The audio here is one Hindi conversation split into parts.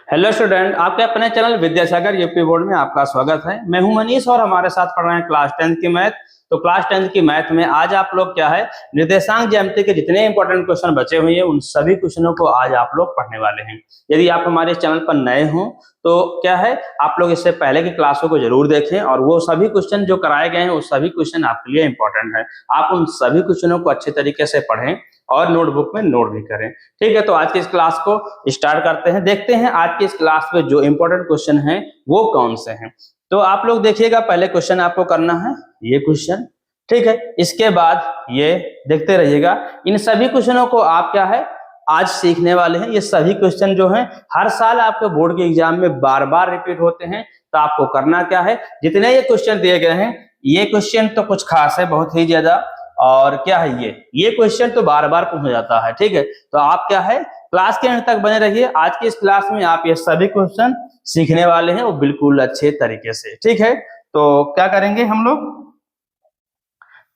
हेलो स्टूडेंट, आपके अपने चैनल विद्यासागर यूपी बोर्ड में आपका स्वागत है। मैं हूं मनीष और हमारे साथ पढ़ रहे हैं क्लास 10th की मैथ। तो क्लास 10th की मैथ में आज आप लोग क्या है, निर्देशांक ज्यामिति के जितने इंपॉर्टेंट क्वेश्चन बचे हुए हैं उन सभी क्वेश्चनों को आज आप लोग पढ़ने वाले हैं। यदि आप हमारे चैनल पर नए हों तो क्या है, आप लोग इससे पहले की क्लासों को जरूर देखें और वो सभी क्वेश्चन जो कराए गए हैं वो सभी क्वेश्चन आपके लिए इंपॉर्टेंट है। आप उन सभी क्वेश्चनों को अच्छे तरीके से पढ़ें और नोटबुक में नोट भी करें। ठीक है, तो आज की इस क्लास को स्टार्ट करते हैं। देखते हैं आज की इस क्लास में जो इंपॉर्टेंट क्वेश्चन हैं वो कौन से हैं। तो आप लोग देखिएगा, पहले क्वेश्चन आपको करना है ये क्वेश्चन, ठीक है। इसके बाद ये देखते रहिएगा। इन सभी क्वेश्चनों को आप क्या है आज सीखने वाले हैं। ये सभी क्वेश्चन जो हैं हर साल आपके बोर्ड के एग्जाम में बार बार रिपीट होते हैं। तो आपको करना क्या है, जितने ये क्वेश्चन दिए गए हैं, ये क्वेश्चन तो कुछ खास है, बहुत ही ज्यादा, और क्या है ये क्वेश्चन तो बार बार पूछा जाता है। ठीक है, तो आप क्या है क्लास के अंत तक बने रहिए। आज की इस क्लास में आप ये सभी क्वेश्चन सीखने वाले हैं वो बिल्कुल अच्छे तरीके से। ठीक है, तो क्या करेंगे हम लोग,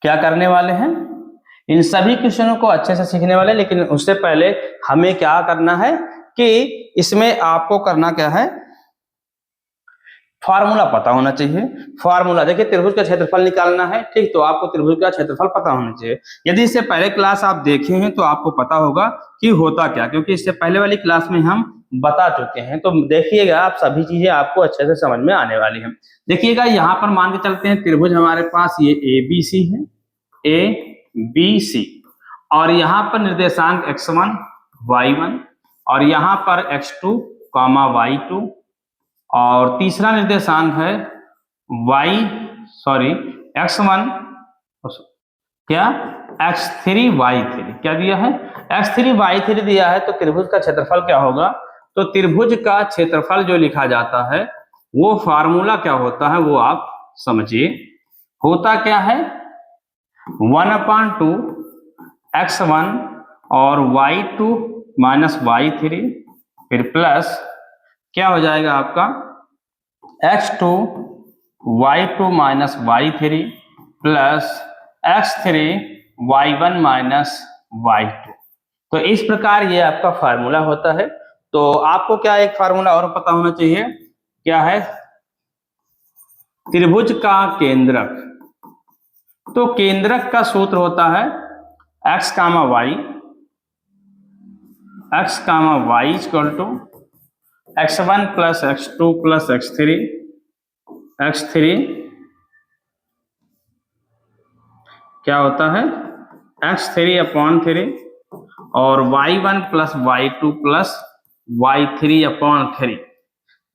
क्या करने वाले हैं, इन सभी क्वेश्चनों को अच्छे से सीखने वाले। लेकिन उससे पहले हमें क्या करना है कि इसमें आपको करना क्या है, फार्मूला पता होना चाहिए। फार्मूला देखिए, त्रिभुज का क्षेत्रफल निकालना है, ठीक, तो आपको त्रिभुज का क्षेत्रफल पता होना चाहिए। यदि इससे पहले क्लास आप देखे हैं तो आपको पता होगा कि होता क्या, क्योंकि इससे पहले वाली क्लास में हम बता चुके हैं। तो देखिएगा, आप सभी चीजें आपको अच्छे से समझ में आने वाली हैं। देखिएगा, यहाँ पर मान के चलते हैं त्रिभुज हमारे पास ये ABC है, ABC, और यहाँ पर निर्देशांक x1 y1 और यहाँ पर x2 y2 और तीसरा निर्देशांक है x1 क्या x3 y3, क्या दिया है x3 y3 दिया है। तो त्रिभुज का क्षेत्रफल क्या होगा, तो त्रिभुज का क्षेत्रफल जो लिखा जाता है वो फार्मूला क्या होता है वो आप समझिए। होता क्या है 1/2 x1 और y2 माइनस y3, फिर प्लस क्या हो जाएगा आपका x2 y2 minus y3 plus x3 y1 minus y2। तो इस प्रकार ये आपका फार्मूला होता है। तो आपको क्या एक फार्मूला और पता होना चाहिए, क्या है, त्रिभुज का केंद्रक। तो केंद्रक का सूत्र होता है x, y equal to x1 plus x2 plus x3 क्या होता है x3/3 और y1 plus y2 plus y3/3।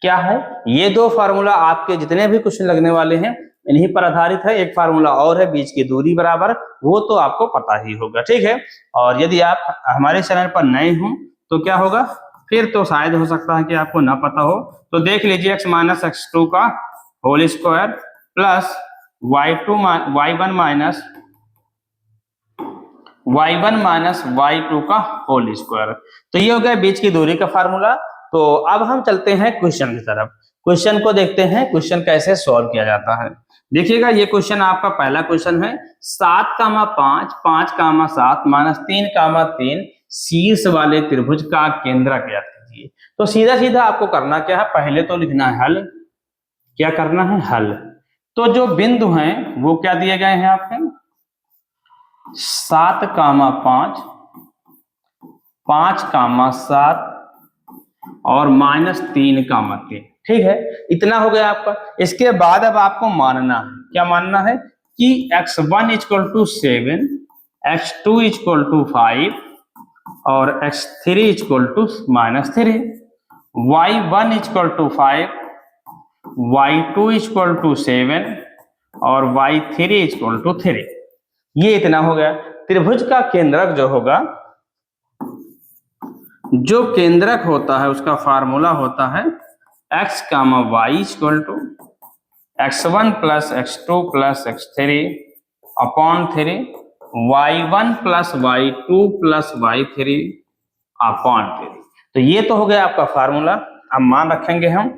क्या है, ये दो फार्मूला आपके जितने भी क्वेश्चन लगने वाले हैं इन्हीं पर आधारित है। एक फार्मूला और है बीच की दूरी बराबर, वो तो आपको पता ही होगा। ठीक है, और यदि आप हमारे चैनल पर नए हों तो क्या होगा, फिर तो शायद हो सकता है कि आपको ना पता हो। तो देख लीजिए, x माइनस x2 का whole square plus y1 minus y2 का होल स्क्वायर। तो ये हो गया बीच की दूरी का फार्मूला। तो अब हम चलते हैं क्वेश्चन की तरफ। क्वेश्चन को देखते हैं, क्वेश्चन कैसे सॉल्व किया जाता है। देखिएगा, ये क्वेश्चन आपका पहला क्वेश्चन है 7,5 5,7 माइनस 3,3 शीर्ष वाले त्रिभुज का केंद्रक ज्ञात कीजिए। तो सीधा सीधा आपको करना क्या है, पहले तो लिखना है हल। क्या करना है, हल। तो जो बिंदु हैं वो क्या दिए गए हैं आपके 7,5 5,7 और माइनस 3,3। ठीक है, इतना हो गया आपका। इसके बाद अब आपको मानना है, क्या मानना है कि x1 equal to 7, x2 equal to 5 और x3 equal to -3, y1 equal to 5, y2 equal to 7 और y3 इक्वल टू 3। ये इतना हो गया। त्रिभुज का केंद्रक जो होगा, जो केंद्रक होता है उसका फार्मूला होता है x, y equal to x1 plus x2 plus x3/3 y1 plus y2 plus y3/3। तो ये तो हो गया आपका फार्मूला। अब मान रखेंगे हम,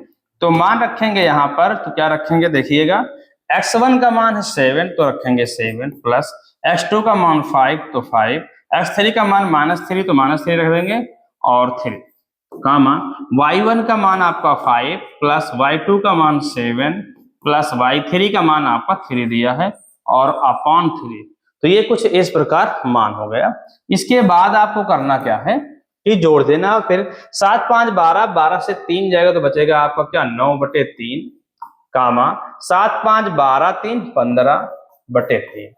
तो मान रखेंगे यहाँ पर, तो क्या रखेंगे देखिएगा, x1 का मान है 7 तो रखेंगे 7 प्लस x2 का मान 5 तो 5, x3 का मान -3 तो -3 रख देंगे और 3। कामा y1 का मान आपका 5 प्लस y2 का मान 7 प्लस y3 का मान आपका 3 दिया है और अपॉन 3। तो ये कुछ इस प्रकार मान हो गया। इसके बाद आपको करना क्या है कि जोड़ देना। फिर 7 5 12, 12 से 3 जाएगा तो बचेगा आपका क्या 9/3 कामा 7 5 12 3 15/3।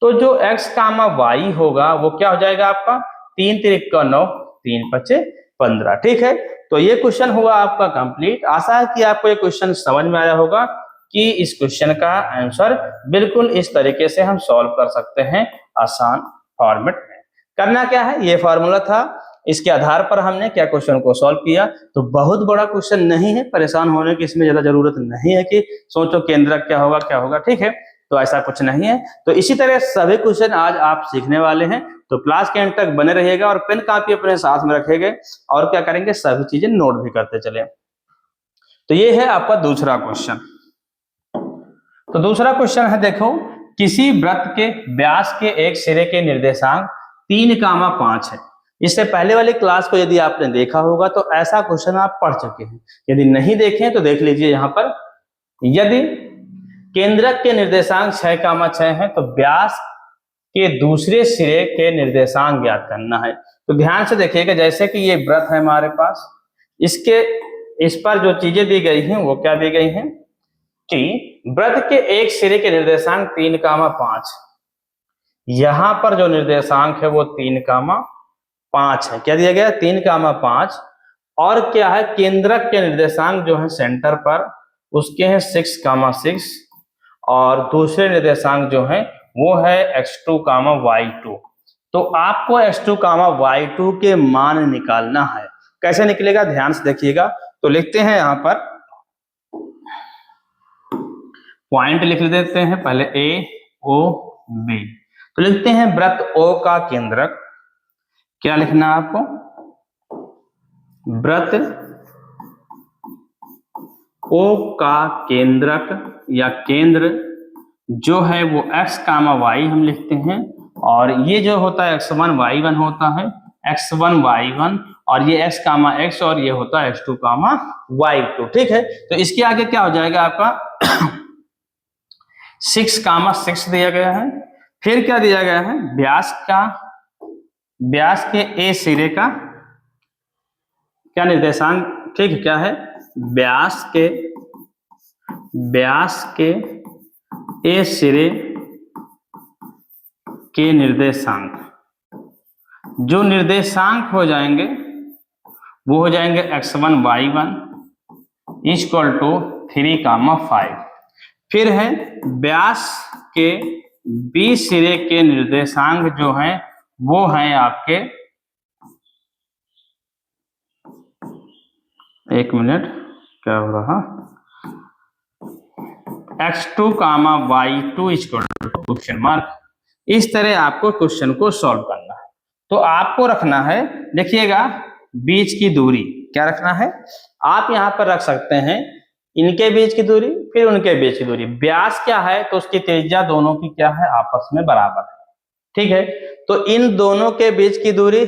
तो जो x कामा y होगा वो क्या हो जाएगा आपका 3 3 का 9 3 5 15। ठीक है, तो ये क्वेश्चन हुआ आपका कंप्लीट। आशा है कि आपको ये क्वेश्चन समझ में आया होगा कि इस क्वेश्चन का आंसर बिल्कुल इस तरीके से हम सॉल्व कर सकते हैं आसान फॉर्मेट में। करना क्या है, ये फॉर्मूला था, इसके आधार पर हमने क्या क्वेश्चन को सॉल्व किया। तो बहुत बड़ा क्वेश्चन नहीं है, परेशान होने की इसमें ज्यादा जरूरत नहीं है कि सोचो केंद्रक क्या होगा। ठीक है, तो ऐसा कुछ नहीं है। तो इसी तरह सभी क्वेश्चन आज आप सीखने वाले हैं। तो क्लास के एंड तक बने रहिएगा और पेन कॉपी अपने साथ में रखेंगे और क्या करेंगे, सभी चीजें नोट भी करते चले। तो ये है आपका दूसरा क्वेश्चन। तो दूसरा क्वेश्चन है, देखो किसी वृत्त के व्यास के एक सिरे के निर्देशांक 3,5 है। इससे पहले वाली क्लास को यदि आपने देखा होगा तो ऐसा क्वेश्चन आप पढ़ चुके हैं। यदि नहीं देखे तो देख लीजिए यहाँ पर। यदि केंद्रक के निर्देशांक 6,6 है तो व्यास के दूसरे सिरे के निर्देशांक ज्ञात करना है। तो ध्यान से देखिएगा, जैसे कि ये वृत्त है हमारे पास, इस पर जो चीजें दी गई हैं वो क्या दी गई हैं कि वृत्त के एक सिरे के निर्देशांक 3,5, यहां पर जो निर्देशांक है वो 3,5 है। क्या दिया गया 3,5। और क्या है, केंद्रक के निर्देशांक जो है सेंटर पर उसके हैं 6,6 और दूसरे निर्देशांक जो है वो है x2, y2। तो आपको x2, y2 के मान निकालना है। कैसे निकलेगा ध्यान से देखिएगा। तो लिखते हैं यहां पर पॉइंट लिख देते हैं पहले A O B। तो लिखते हैं वृत्त O का केंद्रक, क्या लिखना है आपको, वृत्त O का केंद्रक या केंद्र जो है वो x, y हम लिखते हैं। और ये जो होता है x1 y1 होता है, x1 y1 और ये x, x और ये होता है x2, y2। ठीक है, तो इसके आगे क्या हो जाएगा आपका 6,6 दिया गया है। फिर क्या दिया गया है, व्यास के ए सिरे का क्या निर्देशांक, ठीक है, क्या है व्यास के ए सिरे के निर्देशांक, जो निर्देशांक हो जाएंगे वो हो जाएंगे x1 y1 = 3,5। फिर है व्यास के बी सिरे के निर्देशांक जो हैं वो हैं आपके, एक मिनट क्या हो रहा, x2, y2 =? इस तरह आपको क्वेश्चन को सॉल्व करना है। तो आपको रखना है, देखिएगा बीच की दूरी क्या रखना है, आप यहां पर रख सकते हैं इनके बीच की दूरी, फिर उनके बीच की दूरी। व्यास क्या है तो उसकी त्रिज्या दोनों की क्या है, आपस में बराबर है। ठीक है, तो इन दोनों के बीच की दूरी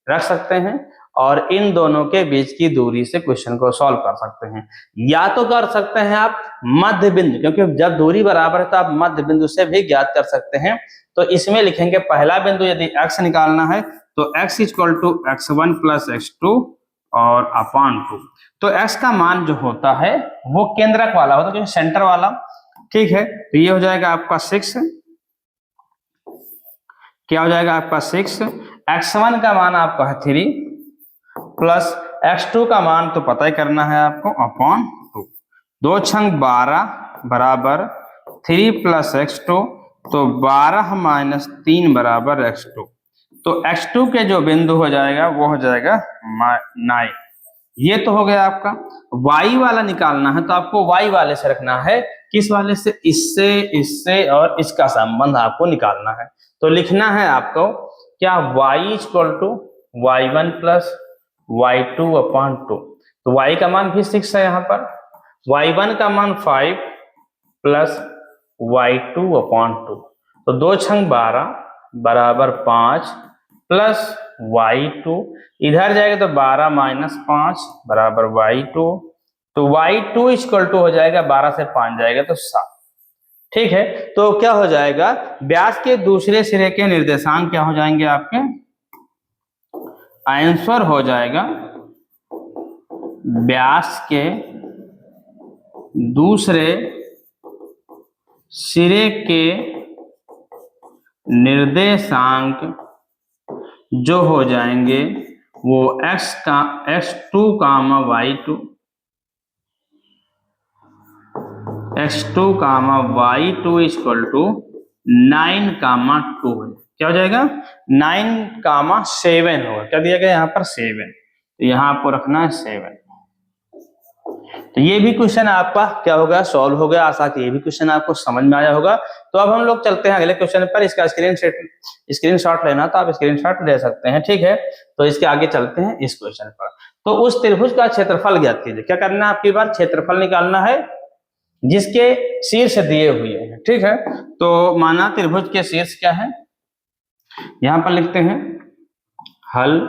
रख सकते हैं और इन दोनों के बीच की दूरी से क्वेश्चन को सॉल्व कर सकते हैं। या तो कर सकते हैं आप मध्य बिंदु, क्योंकि जब दूरी बराबर है तो आप मध्य बिंदु से भी ज्ञात कर सकते हैं। तो इसमें लिखेंगे पहला बिंदु यदि x निकालना है तो x = x1 + x2 और अपॉन 2। तो x का मान जो होता है वो केंद्रक वाला होता है, जो सेंटर वाला। ठीक है, तो ये हो जाएगा आपका 6, क्या हो जाएगा आपका 6, x1 का मान आपका है 3 प्लस x2 का मान तो पता ही करना है आपको, अपॉन 2। 2 × 12 = 3 + x2, तो 12 - 3 = x2। तो x2 के जो बिंदु हो जाएगा वो हो जाएगा 9। ये तो हो गया आपका। y वाला निकालना है तो आपको y वाले से रखना है, किस वाले से, इससे और इसका संबंध आपको निकालना है। तो लिखना है आपको क्या, y = y1 + y2/2। तो y का मान भी 6 है यहाँ पर, y1 का मान 5 + y2/2। तो 2 × 12 = 5 प्लस y2, इधर जाएगा तो 12 माइनस 5 बराबर y2, तो y2 इक्वल टू हो जाएगा 12 से 5 जाएगा तो 7। ठीक है, तो क्या हो जाएगा, व्यास के दूसरे सिरे के निर्देशांक क्या हो जाएंगे आपके, आंसर हो जाएगा व्यास के दूसरे सिरे के निर्देशांक जो हो जाएंगे वो x2 comma y2, x2 comma y2 equal to 9 कामा 2 है। क्या हो जाएगा, 9 कामा 7 होगा। क्या दिया गया यहाँ पर 7, तो यहाँ आपको रखना है 7। तो ये भी क्वेश्चन आपका क्या होगा, सॉल्व हो गया। आशा कि ये भी क्वेश्चन आपको समझ में आया होगा। तो अब हम लोग चलते हैं अगले क्वेश्चन पर। इसका स्क्रीनशॉट लेना तो आप स्क्रीनशॉट ले सकते हैं। ठीक है, तो इसके आगे चलते हैं इस क्वेश्चन पर। तो उस त्रिभुज का क्षेत्रफल ज्ञात कीजिए। क्या करना है आपकी बार, क्षेत्रफल निकालना है जिसके शीर्ष दिए हुए हैं। ठीक है, तो माना त्रिभुज के शीर्ष क्या है, यहां पर लिखते हैं हल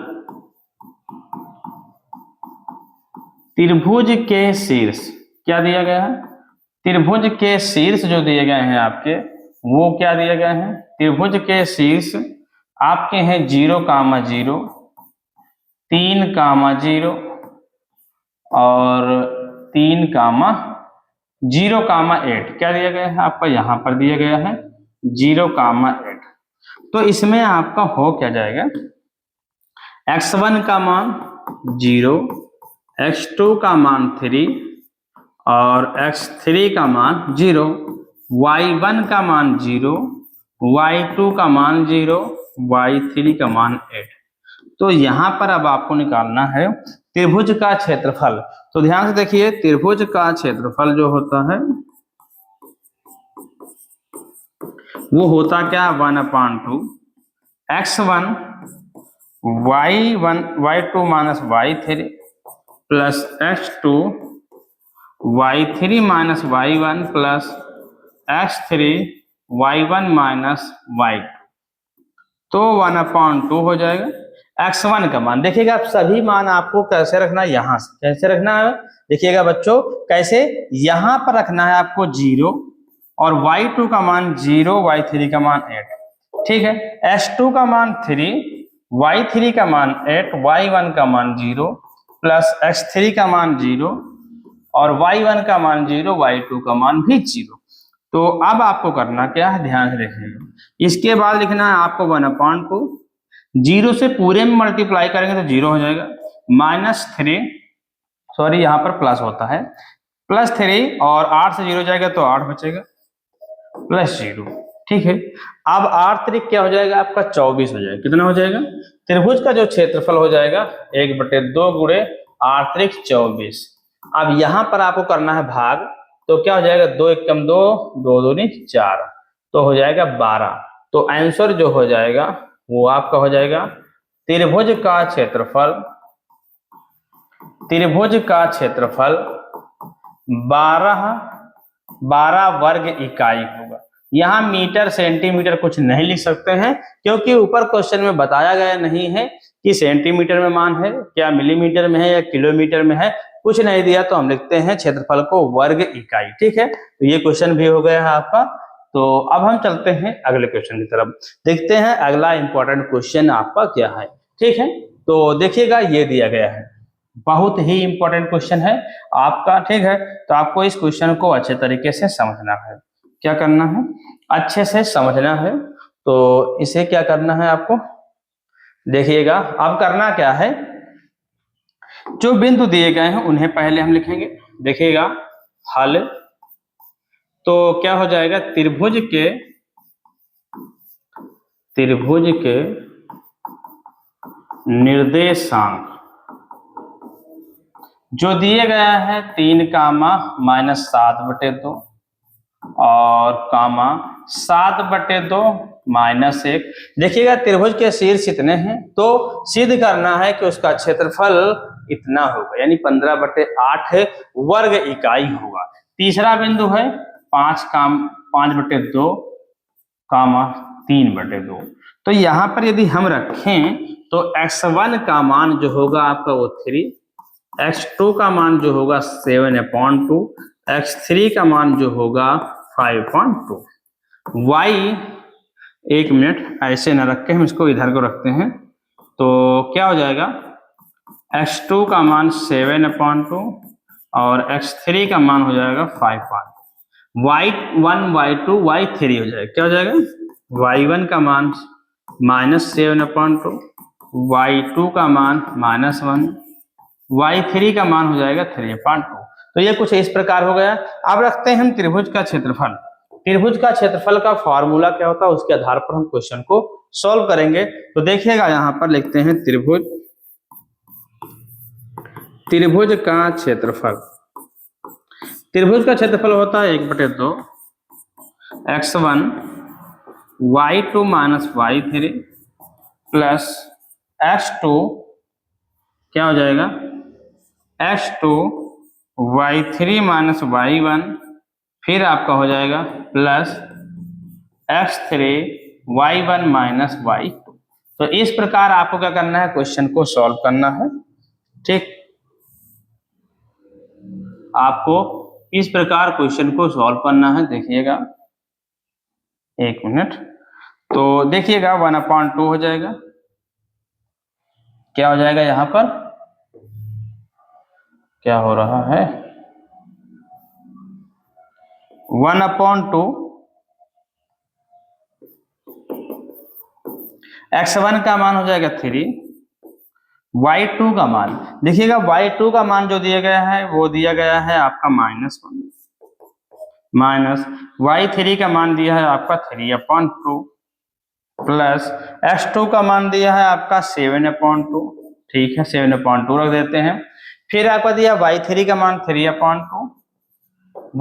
त्रिभुज के शीर्ष। क्या दिया गया है, त्रिभुज के शीर्ष जो दिए गए हैं आपके, वो क्या दिए गए हैं, त्रिभुज के शीर्ष आपके हैं 0, 0, 3, 0 और 3, 0, 8। क्या दिया गया है आपका, यहां पर दिया गया है 0, 8। तो इसमें आपका हो क्या जाएगा, x1 का मान 0, x2 का मान 3 और x3 का मान 0, y1 का मान 0, y2 का मान 0, y3 का मान 8। तो यहां पर अब आपको निकालना है त्रिभुज का क्षेत्रफल। तो ध्यान से देखिए, त्रिभुज का क्षेत्रफल जो होता है वो होता क्या, 1/2 x1 y1 y2 minus y3 plus x2 y3 minus y1 plus x3 y1 minus y2। तो 1/2 हो जाएगा। x1 का मान देखिएगा, आप सभी मान आपको कैसे रखना है, यहां से कैसे रखना है देखिएगा बच्चों, कैसे यहां पर रखना है आपको 0 और y2 का मान 0, y3 का मान 8। ठीक है, x2 का मान 3, y3 का मान 8, y1 का मान 0 प्लस x3 का मान 0 और y1 का मान 0, y2 का मान भी 0। तो अब आपको करना क्या है, ध्यान से देखिएगा, इसके बाद लिखना है आपको 1/2, 0 से पूरे में मल्टीप्लाई करेंगे तो 0 हो जाएगा, -3, सॉरी यहाँ पर प्लस होता है, +3 और 8 से 0 जाएगा तो 8 बचेगा, +0। ठीक है, अब 8 त्रिक क्या हो जाएगा आपका 24 हो जाएगा। कितना हो जाएगा, त्रिभुज का जो क्षेत्रफल हो जाएगा 1/2 गुणे 8 त्रिक 24। अब यहाँ पर आपको करना है भाग, तो क्या हो जाएगा, 2 एकम 2, 2 दूनी 4, तो हो जाएगा 12। तो आंसर जो हो जाएगा वो आपका हो जाएगा त्रिभुज का क्षेत्रफल 12 वर्ग इकाई होगा। यहाँ मीटर सेंटीमीटर कुछ नहीं लिख सकते हैं, क्योंकि ऊपर क्वेश्चन में बताया गया नहीं है कि सेंटीमीटर में मान है, क्या मिलीमीटर में है या किलोमीटर में है, कुछ नहीं दिया, तो हम लिखते हैं क्षेत्रफल को वर्ग इकाई। ठीक है, तो ये क्वेश्चन भी हो गया है आपका। तो अब हम चलते हैं अगले क्वेश्चन की तरफ, देखते हैं अगला इंपॉर्टेंट क्वेश्चन आपका क्या है। ठीक है, तो देखिएगा ये दिया गया है, बहुत ही इंपॉर्टेंट क्वेश्चन है आपका। ठीक है, तो आपको इस क्वेश्चन को अच्छे तरीके से समझना है। क्या करना है, अच्छे से समझना है। तो इसे क्या करना है आपको, देखिएगा अब करना क्या है, जो बिंदु दिए गए हैं उन्हें पहले हम लिखेंगे। देखिएगा हल, तो क्या हो जाएगा, त्रिभुज के निर्देशांक जो दिए गया है 3, -7/2 और 7/2 -1। देखिएगा त्रिभुज के शीर्ष इतने हैं, तो सिद्ध करना है कि उसका क्षेत्रफल इतना होगा, यानी 15/8 वर्ग इकाई होगा। तीसरा बिंदु है 5/2, 3/2। तो यहाँ पर यदि हम रखें तो x1 का मान जो होगा आपका वो 3, x2 का मान जो होगा 7/2, x3 का मान जो होगा 5.2। y, एक मिनट ऐसे न रख के हम इसको इधर को रखते हैं, तो क्या हो जाएगा, x2 का मान 7/2 और x3 का मान हो जाएगा 5.2। y1, y2, y3 हो जाएगा, क्या हो जाएगा, y1 का मान -7/2, y2 का मान -1, y3 का मान हो जाएगा 3/2। तो ये कुछ इस प्रकार हो गया। अब रखते हैं हम त्रिभुज का क्षेत्रफल। त्रिभुज का क्षेत्रफल का फॉर्मूला क्या होता है, उसके आधार पर हम क्वेश्चन को सॉल्व करेंगे। तो देखिएगा यहाँ पर लिखते हैं त्रिभुज का क्षेत्रफल। त्रिभुज का क्षेत्रफल होता है 1/2 x1 y2 minus y3 plus x2 क्या हो जाएगा, x2 y3 माइनस y1, फिर आपका हो जाएगा plus x3 y1 minus y2। तो इस प्रकार आपको क्या करना है, क्वेश्चन को सॉल्व करना है। ठीक, आपको इस प्रकार क्वेश्चन को सॉल्व करना है। देखिएगा, एक मिनट, तो देखिएगा 1/2 हो जाएगा, क्या हो जाएगा, यहां पर क्या हो रहा है, 1/2 x1 का मान हो जाएगा 3, y2 का मान देखिएगा, y2 का मान जो दिया गया है वो दिया गया है आपका -1, माइनस y3 का मान दिया है आपका 3/2 प्लस x2 का मान दिया है आपका 7/2। ठीक है, 7/2 रख देते हैं। फिर आपका दिया y3 का मान 3/2,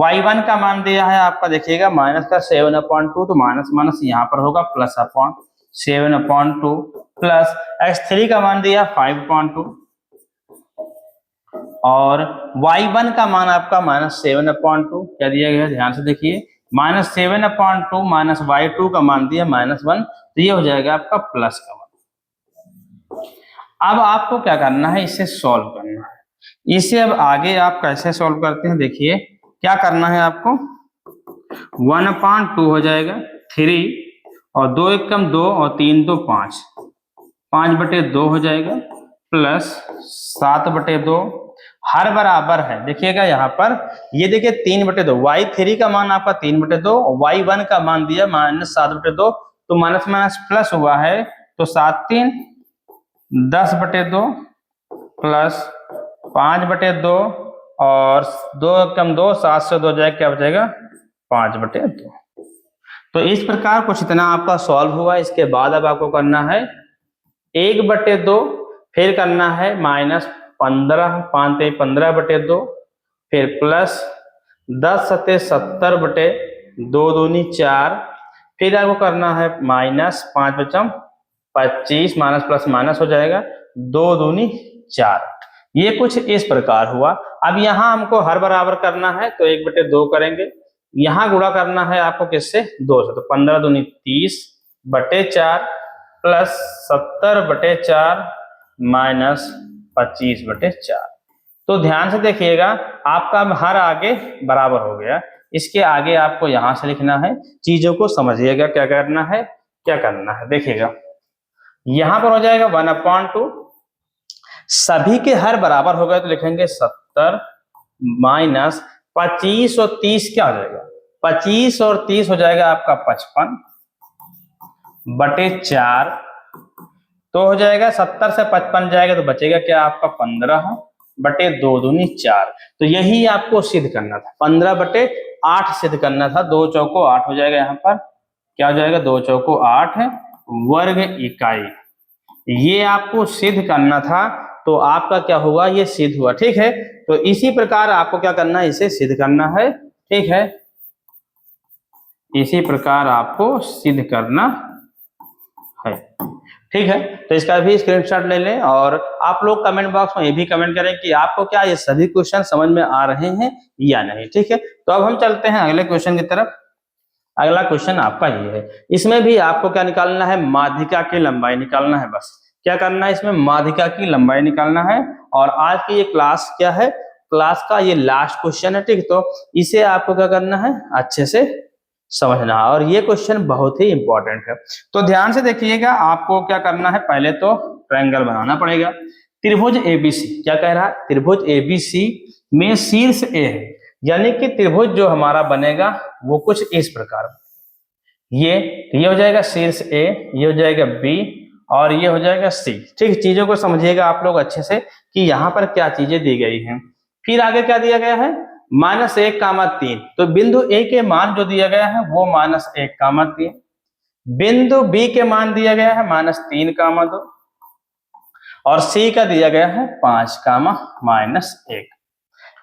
y1 का मान दिया है आपका, देखिएगा माइनस का 7/2, तो माइनस माइनस यहाँ पर होगा प्लस अपॉन 7/2 प्लस x3 का मान दिया 5/2 और y1 का मान आपका -7/2। क्या दिया गया है, ध्यान से देखिए, -7/2 माइनस y2 का मान दिया -1, तो ये हो जाएगा आपका प्लस का मान। अब आपको क्या करना है, इसे सॉल्व करना है। इसे अब आगे आप कैसे सॉल्व करते हैं, देखिए क्या करना है आपको, 1/2 हो जाएगा 3 और 2 1 कम 2 और 3 2 5, 5/2 हो जाएगा प्लस 7/2, हर बराबर है। देखिएगा यहाँ पर ये देखिए 3/2, y3 का मान आपका 3/2 और y1 का मान दिया -7/2, तो माइनस माइनस प्लस हुआ है, तो 7 3 10/2 प्लस 5/2 और 2 कम 2 7 से 2 जाएगा, क्या बचेगा 5/2। तो इस प्रकार कुछ इतना आपका सॉल्व हुआ। इसके बाद अब आपको करना है 1/2, फिर करना है -15, 5 × 15/2, फिर प्लस 10 × 70/2, 2 दूनी 4, फिर आपको करना है -5 × 25, माइनस प्लस माइनस हो जाएगा, 2 दूनी 4। ये कुछ इस प्रकार हुआ। अब यहाँ हमको हर बराबर करना है, तो 1/2 करेंगे, यहाँ गुणा करना है आपको किससे, 2 से, तो 15 दूनी 30/4 प्लस 70/4 माइनस 25/4। तो ध्यान से देखिएगा, आपका हर आगे बराबर हो गया। इसके आगे आपको यहां से लिखना है, चीजों को समझिएगा क्या करना है, क्या करना है। देखिएगा यहां पर हो जाएगा 1/2, सभी के हर बराबर हो गए तो लिखेंगे 70 माइनस 25 और 30 क्या हो जाएगा, 25 और 30 हो जाएगा आपका 55/4, तो हो जाएगा 70 से 55 जाएगा तो बचेगा क्या आपका 15/2 दूनी 4। तो यही आपको सिद्ध करना था, 15/8 सिद्ध करना था। 2 चौको 8 हो जाएगा, यहाँ पर क्या हो जाएगा, 2 चौको 8 वर्ग इकाई, ये आपको सिद्ध करना था। तो आपका क्या हुआ, ये सिद्ध हुआ। ठीक है, तो इसी प्रकार आपको क्या करना है, इसे सिद्ध करना है। ठीक है, इसी प्रकार आपको सिद्ध करना है। ठीक है, तो इसका भी स्क्रीनशॉट ले लें और आप लोग कमेंट बॉक्स में ये भी कमेंट करें कि आपको क्या ये सभी क्वेश्चन समझ में आ रहे हैं या नहीं। ठीक है, तो अब हम चलते हैं अगले क्वेश्चन की तरफ। अगला क्वेश्चन आपका ये है, इसमें भी आपको क्या निकालना है, माध्यिका की लंबाई निकालना है बस। क्या करना है, इसमें माध्यिका की लंबाई निकालना है। और आज की ये क्लास क्या है, क्लास का ये लास्ट क्वेश्चन है, ठीक। तो इसे आपको क्या करना है, अच्छे से समझना है, और ये क्वेश्चन बहुत ही इंपॉर्टेंट है। तो ध्यान से देखिएगा, आपको क्या करना है, पहले तो ट्रायंगल बनाना पड़ेगा। त्रिभुज एबीसी, क्या कह रहा है, त्रिभुज एबीसी में शीर्ष ए है, यानी कि त्रिभुज जो हमारा बनेगा वो कुछ इस प्रकार, ये हो जाएगा शीर्ष ए, ये हो जाएगा बी, और ये हो जाएगा सी, ठीक। चीजों को समझिएगा आप लोग अच्छे से कि यहाँ पर क्या चीजें दी गई हैं। फिर आगे क्या दिया गया है, -1,3। तो बिंदु ए के मान जो दिया गया है वो -1,3, बिंदु बी के मान दिया गया है -3,2, और सी का दिया गया है 5,-1।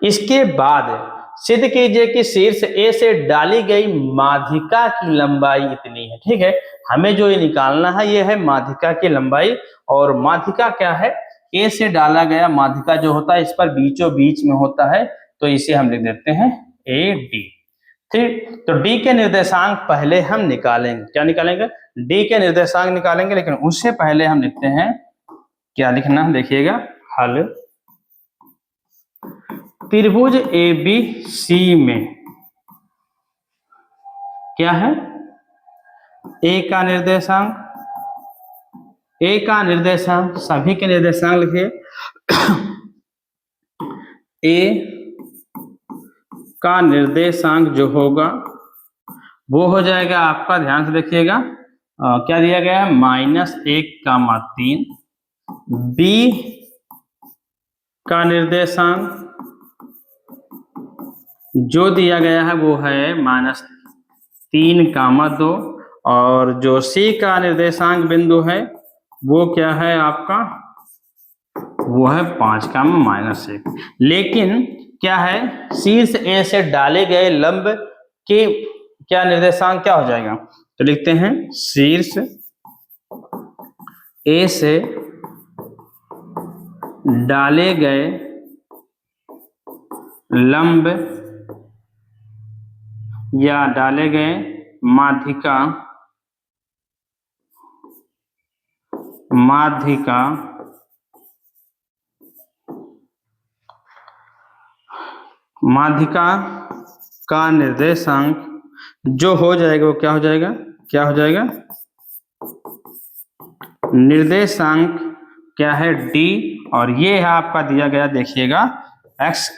इसके बाद सिद्ध कीजिए कि शीर्ष ए से डाली गई माध्यिका की लंबाई इतनी है, ठीक है। हमें जो ये निकालना है ये है माध्यिका की लंबाई, और माध्यिका क्या है, ए से डाला गया माध्यिका जो होता है इस पर बीचों बीच में होता है, तो इसे हम लिख देते हैं ए डी, ठीक। तो डी के निर्देशांक पहले हम निकालेंगे, क्या निकालेंगे, डी के निर्देशांक निकालेंगे, लेकिन उससे पहले हम लिखते हैं, क्या लिखना है देखिएगा, हल त्रिभुज एबीसी में क्या है, ए का निर्देशांक, ए का निर्देशांक, सभी के निर्देशांक लिखिए, ए का निर्देशांक जो होगा वो हो जाएगा आपका, ध्यान से देखिएगा, क्या दिया गया है, -1,3। बी का निर्देशांक जो दिया गया है वो है -3,2, और जो सी का निर्देशांक बिंदु है वो क्या है आपका, वो है 5,-1। लेकिन क्या है, शीर्ष ए से डाले गए लंब के क्या निर्देशांक क्या हो जाएगा, तो लिखते हैं शीर्ष ए से डाले गए लंब या डाले गए माध्यिका का निर्देशांक जो हो जाएगा वो क्या हो जाएगा, क्या हो जाएगा, निर्देशांक क्या है, डी, और ये है आपका दिया गया, देखिएगा x,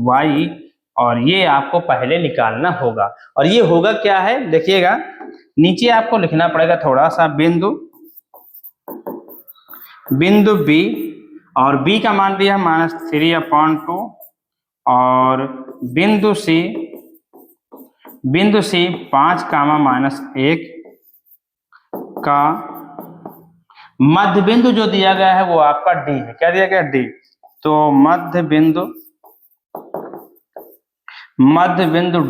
y, और ये आपको पहले निकालना होगा। और ये होगा क्या है, देखिएगा नीचे आपको लिखना पड़ेगा थोड़ा सा, बिंदु B, और B का मान दिया है -3/2, और बिंदु C 5,-1 का मध्य बिंदु जो दिया गया है वो आपका D है, क्या दिया गया, D। तो मध्य बिंदु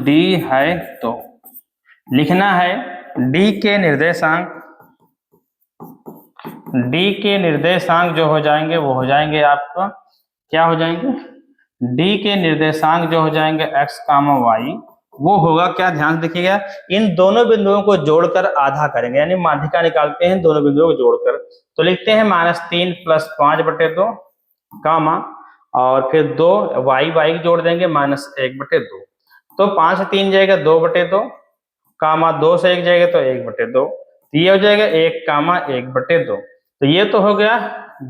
D है, तो लिखना है D के निर्देशांक जो हो जाएंगे वो हो जाएंगे आपका, क्या हो जाएंगे, D के निर्देशांक जो हो जाएंगे x, y, वो होगा क्या, ध्यान से देखिएगा, इन दोनों बिंदुओं को जोड़कर आधा करेंगे, यानी माध्यिका निकालते हैं दोनों बिंदुओं को जोड़कर, तो लिखते हैं -3 + 5/2, कामा, और फिर 2 y जोड़ देंगे -1/2, तो 5 से 3 जाएगा 2/2, कामा 2 से 1 जाएगा तो 1/2, तो ये हो जाएगा 1,1/2। तो ये तो हो गया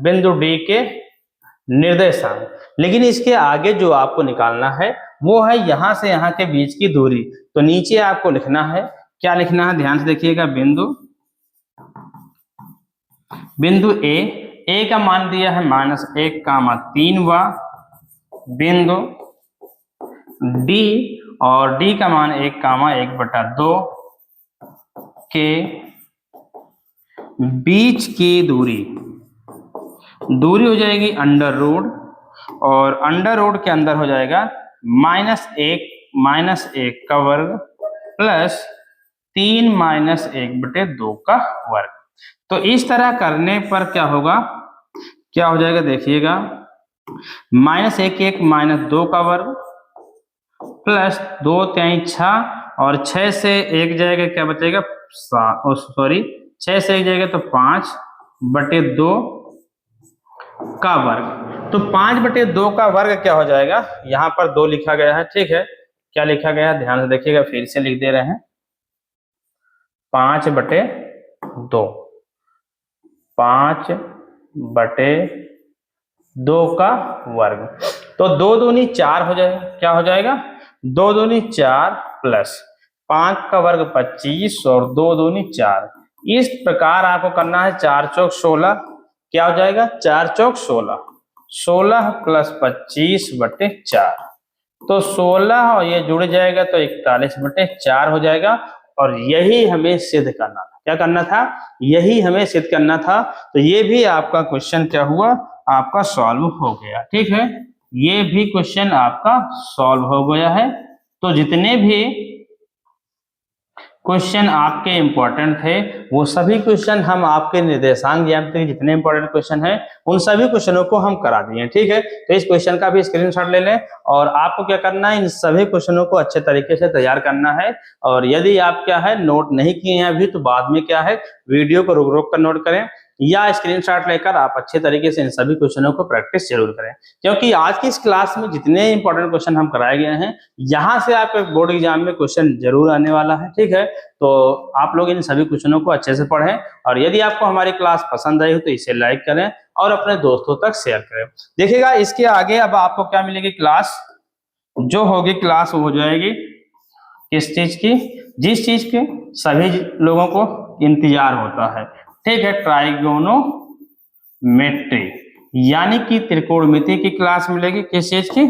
बिंदु डी के निर्देशांक। लेकिन इसके आगे जो आपको निकालना है वो है यहाँ से यहाँ के बीच की दूरी। तो नीचे आपको लिखना है, क्या लिखना है, ध्यान से देखिएगा, बिंदु ए का मान दिया है -1,3 व बिंदु डी, और डी का मान 1,1/2 के बीच की दूरी हो जाएगी √, और √ के अंदर हो जाएगा -1 का वर्ग प्लस 3 -1/2 का वर्ग। तो इस तरह करने पर क्या होगा, क्या हो जाएगा देखिएगा, -1 -2 का वर्ग प्लस 2 × 6, और 6 से 1 जाएगा क्या बचेगा, 6 से 1 जाएगा तो 5, बटे 2 का वर्ग। तो 5/2 का वर्ग क्या हो जाएगा, यहाँ पर 2 लिखा गया है, ठीक है। क्या लिखा गया है ध्यान से देखिएगा, फिर से लिख दे रहे हैं 5/2, 5/2 का वर्ग। तो 2 दूनी 4 हो जाएगा, क्या हो जाएगा 2 दूनी 4 प्लस 5 का वर्ग 25 और 2 दूनी 4। इस प्रकार आपको करना है, 4 चौक 16, क्या हो जाएगा 4 चौक 16, 16 प्लस 25/4। तो 16 और ये जुड़ जाएगा तो 41/4 हो जाएगा। और यही हमें सिद्ध करना था, क्या करना था, यही हमें सिद्ध करना था। तो ये भी आपका क्वेश्चन क्या हुआ, आपका सॉल्व हो गया, ठीक है। ये भी क्वेश्चन आपका सॉल्व हो गया है। तो जितने भी क्वेश्चन आपके इंपॉर्टेंट थे वो सभी क्वेश्चन हम आपके निर्देशांक ज्यामिति के जितने इंपॉर्टेंट क्वेश्चन हैं उन सभी क्वेश्चनों को हम करा दिए, ठीक है। तो इस क्वेश्चन का भी स्क्रीनशॉट ले लें और आपको क्या करना है, इन सभी क्वेश्चनों को अच्छे तरीके से तैयार करना है। और यदि आप क्या है नोट नहीं किए हैं अभी, तो बाद में क्या है वीडियो को रोक रोक कर नोट करें या स्क्रीनशॉट लेकर आप अच्छे तरीके से इन सभी क्वेश्चनों को प्रैक्टिस जरूर करें। क्योंकि आज की इस क्लास में जितने इंपॉर्टेंट क्वेश्चन हम कराए गए हैं, यहाँ से आपके बोर्ड एग्जाम में क्वेश्चन जरूर आने वाला है, ठीक है। तो आप लोग इन सभी क्वेश्चनों को अच्छे से पढ़ें और यदि आपको हमारी क्लास पसंद आई हो तो इसे लाइक करें और अपने दोस्तों तक शेयर करें। देखिएगा इसके आगे अब आपको क्या मिलेगी, क्लास जो होगी क्लास वो हो जाएगी किस चीज की, जिस चीज के सभी लोगों को इंतजार होता है, ठीक है, ट्राइगोनोमेट्री यानी कि त्रिकोणमिति की क्लास मिलेगी। किस चीज की,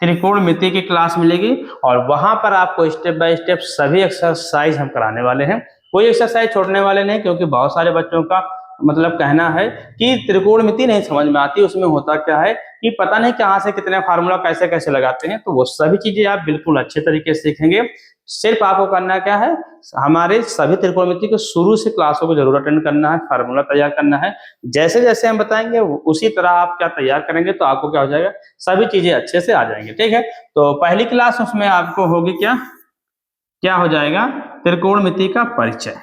त्रिकोणमिति की क्लास मिलेगी। और वहां पर आपको स्टेप बाय स्टेप सभी एक्सरसाइज हम कराने वाले हैं, कोई एक्सरसाइज छोड़ने वाले नहीं। क्योंकि बहुत सारे बच्चों का मतलब कहना है कि त्रिकोणमिति नहीं समझ में आती, उसमें होता क्या है कि पता नहीं कहाँ से कितने फार्मूला कैसे कैसे लगाते हैं। तो वो सभी चीजें आप बिल्कुल अच्छे तरीके से सीखेंगे। सिर्फ आपको करना क्या है, हमारे सभी त्रिकोणमिति के शुरू से क्लासों को जरूर अटेंड करना है, फार्मूला तैयार करना है। जैसे जैसे हम बताएंगे उसी तरह आप क्या तैयार करेंगे तो आपको क्या हो जाएगा, सभी चीजें अच्छे से आ जाएंगे, ठीक है। तो पहली क्लास उसमें आपको होगी क्या, क्या हो जाएगा, त्रिकोणमिति का परिचय।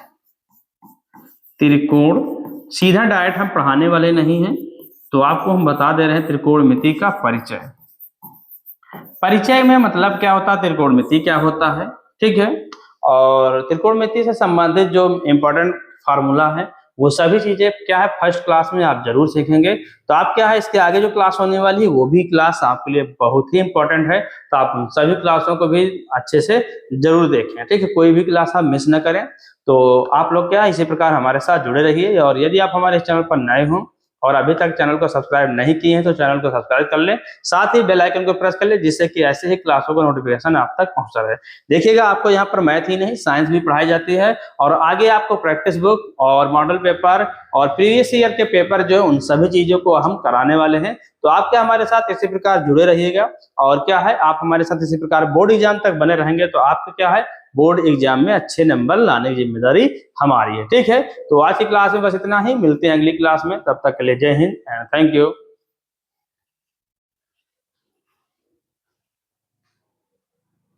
त्रिकोण सीधा डायरेक्ट हम पढ़ाने वाले नहीं हैं, तो आपको हम बता दे रहे हैं त्रिकोणमिति का परिचय। परिचय में मतलब क्या होता है, त्रिकोणमिति क्या होता है, ठीक है। और त्रिकोणमिति से संबंधित जो इंपॉर्टेंट फार्मूला है वो सभी चीजें क्या है फर्स्ट क्लास में आप जरूर सीखेंगे। तो आप क्या है इसके आगे जो क्लास होने वाली है वो भी क्लास आपके लिए बहुत ही इंपॉर्टेंट है। तो आप उन सभी क्लासों को भी अच्छे से जरूर देखें, ठीक है, कोई भी क्लास आप मिस न करें। तो आप लोग क्या इसी प्रकार हमारे साथ जुड़े रहिए। और यदि आप हमारे चैनल पर नए हो और अभी तक चैनल को सब्सक्राइब नहीं किए हैं तो चैनल को सब्सक्राइब कर लें, साथ ही बेल आइकन को प्रेस कर लें, जिससे कि ऐसे ही क्लासों का नोटिफिकेशन आप तक पहुंचता रहे। देखिएगा आपको यहाँ पर मैथ ही नहीं साइंस भी पढ़ाई जाती है और आगे आपको प्रैक्टिस बुक और मॉडल पेपर और प्रीवियस ईयर के पेपर जो है उन सभी चीजों को हम कराने वाले हैं। तो आप क्या हमारे साथ इसी प्रकार जुड़े रहिएगा और क्या है आप हमारे साथ इसी प्रकार बोर्ड एग्जाम तक बने रहेंगे तो आपको क्या है बोर्ड एग्जाम में अच्छे नंबर लाने की जिम्मेदारी हमारी है, ठीक है। तो आज की क्लास में बस इतना ही, मिलते हैं अगली क्लास में, तब तक के लिए जय हिंद एंड थैंक यू।